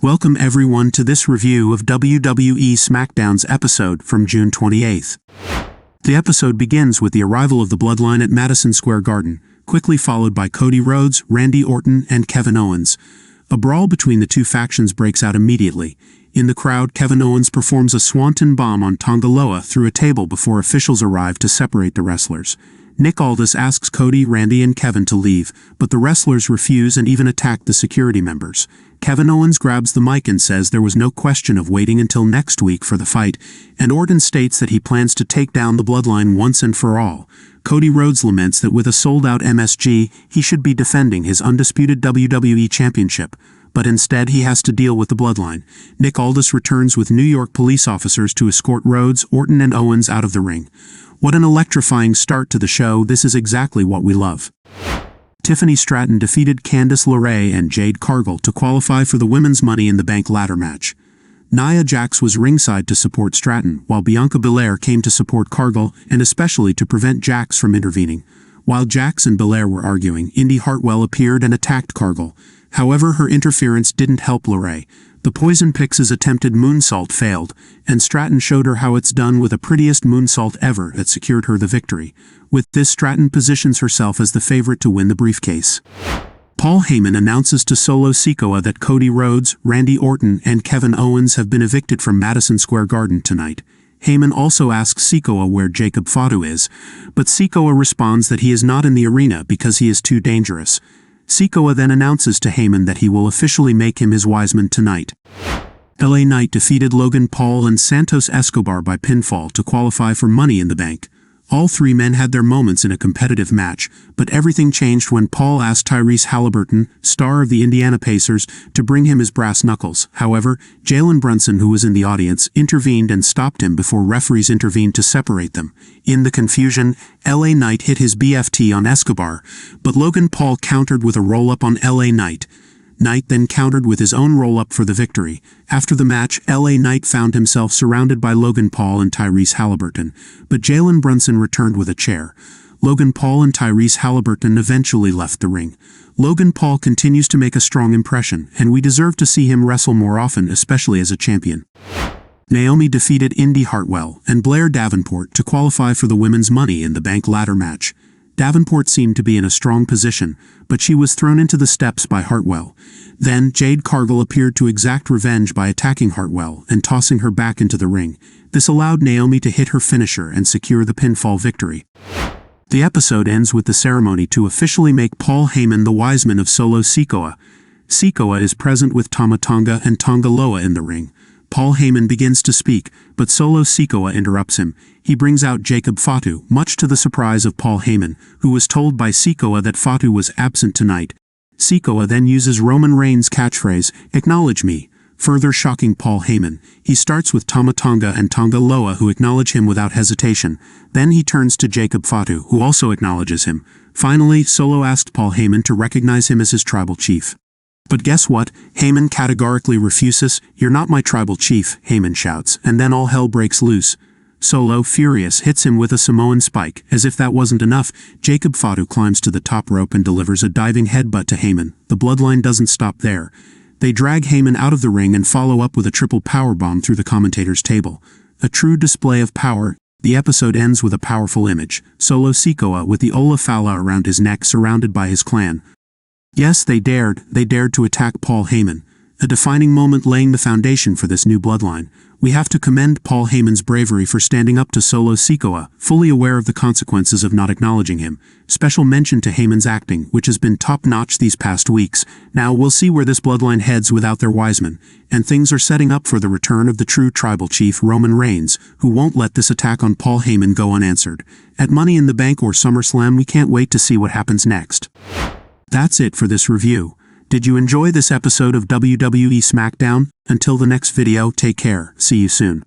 Welcome everyone to this review of WWE Smackdown's episode from June 28th. The episode begins with the arrival of the Bloodline at Madison Square Garden, quickly followed by Cody Rhodes, Randy Orton, and Kevin Owens. A brawl between the two factions breaks out immediately. In the crowd, Kevin Owens performs a swanton bomb on Tanga Loa through a table before officials arrive to separate the wrestlers. Nick Aldis asks Cody, Randy, and Kevin to leave, but the wrestlers refuse and even attack the security members. Kevin Owens grabs the mic and says there was no question of waiting until next week for the fight, and Orton states that he plans to take down the Bloodline once and for all. Cody Rhodes laments that with a sold-out MSG, he should be defending his undisputed WWE Championship, but instead he has to deal with the Bloodline. Nick Aldis returns with New York police officers to escort Rhodes, Orton, and Owens out of the ring. What an electrifying start to the show. This is exactly what we love. Tiffany Stratton defeated Candice, LeRae, and Jade Cargill to qualify for the Women's Money in the Bank ladder match. Nia Jax was ringside to support Stratton, while Bianca Belair came to support Cargill, and especially to prevent Jax from intervening. While Jax and Belair were arguing, Indi Hartwell appeared and attacked Cargill. However, her interference didn't help LeRae. The Poison Pix's attempted moonsault failed, and Stratton showed her how it's done with a prettiest moonsault ever that secured her the victory. With this, Stratton positions herself as the favorite to win the briefcase. Paul Heyman announces to Solo Sikoa that Cody Rhodes, Randy Orton, and Kevin Owens have been evicted from Madison Square Garden tonight. Heyman also asks Sikoa where Jacob Fatu is, but Sikoa responds that he is not in the arena because he is too dangerous. Sikoa then announces to Heyman that he will officially make him his Wiseman tonight. LA Knight defeated Logan Paul and Santos Escobar by pinfall to qualify for Money in the Bank. All three men had their moments in a competitive match, but everything changed when Paul asked Tyrese Halliburton, star of the Indiana Pacers, to bring him his brass knuckles. However, Jalen Brunson, who was in the audience, intervened and stopped him before referees intervened to separate them. In the confusion, LA Knight hit his BFT on Escobar, but Logan Paul countered with a roll-up on LA Knight. Knight then countered with his own roll-up for the victory. After the match, LA Knight found himself surrounded by Logan Paul and Tyrese Halliburton, but Jalen Brunson returned with a chair. Logan Paul and Tyrese Halliburton eventually left the ring. Logan Paul continues to make a strong impression, and we deserve to see him wrestle more often, especially as a champion. Naomi defeated Indi Hartwell and Blair Davenport to qualify for the Women's Money in the Bank ladder match. Davenport seemed to be in a strong position, but she was thrown into the steps by Hartwell. Then, Jade Cargill appeared to exact revenge by attacking Hartwell and tossing her back into the ring. This allowed Naomi to hit her finisher and secure the pinfall victory. The episode ends with the ceremony to officially make Paul Heyman the Wiseman of Solo Sikoa. Sikoa is present with Tama Tonga and Tanga Loa in the ring. Paul Heyman begins to speak, but Solo Sikoa interrupts him. He brings out Jacob Fatu, much to the surprise of Paul Heyman, who was told by Sikoa that Fatu was absent tonight. Sikoa then uses Roman Reigns' catchphrase, "Acknowledge me," further shocking Paul Heyman. He starts with Tama Tonga and Tanga Loa, who acknowledge him without hesitation. Then he turns to Jacob Fatu, who also acknowledges him. Finally, Solo asked Paul Heyman to recognize him as his tribal chief. But guess what? Heyman categorically refuses. "You're not my tribal chief," Heyman shouts, and then all hell breaks loose. Solo, furious, hits him with a Samoan spike. As if that wasn't enough, Jacob Fatu climbs to the top rope and delivers a diving headbutt to Heyman. The Bloodline doesn't stop there. They drag Heyman out of the ring and follow up with a triple powerbomb through the commentator's table. A true display of power. The episode ends with a powerful image. Solo Sikoa with the Ola Fala around his neck, surrounded by his clan. Yes, they dared to attack Paul Heyman. A defining moment laying the foundation for this new Bloodline. We have to commend Paul Heyman's bravery for standing up to Solo Sikoa, fully aware of the consequences of not acknowledging him. Special mention to Heyman's acting, which has been top-notch these past weeks. Now we'll see where this Bloodline heads without their Wiseman, and things are setting up for the return of the true tribal chief Roman Reigns, who won't let this attack on Paul Heyman go unanswered. At Money in the Bank or SummerSlam, we can't wait to see what happens next. That's it for this review. Did you enjoy this episode of WWE Smackdown? Until the next video, take care. See you soon.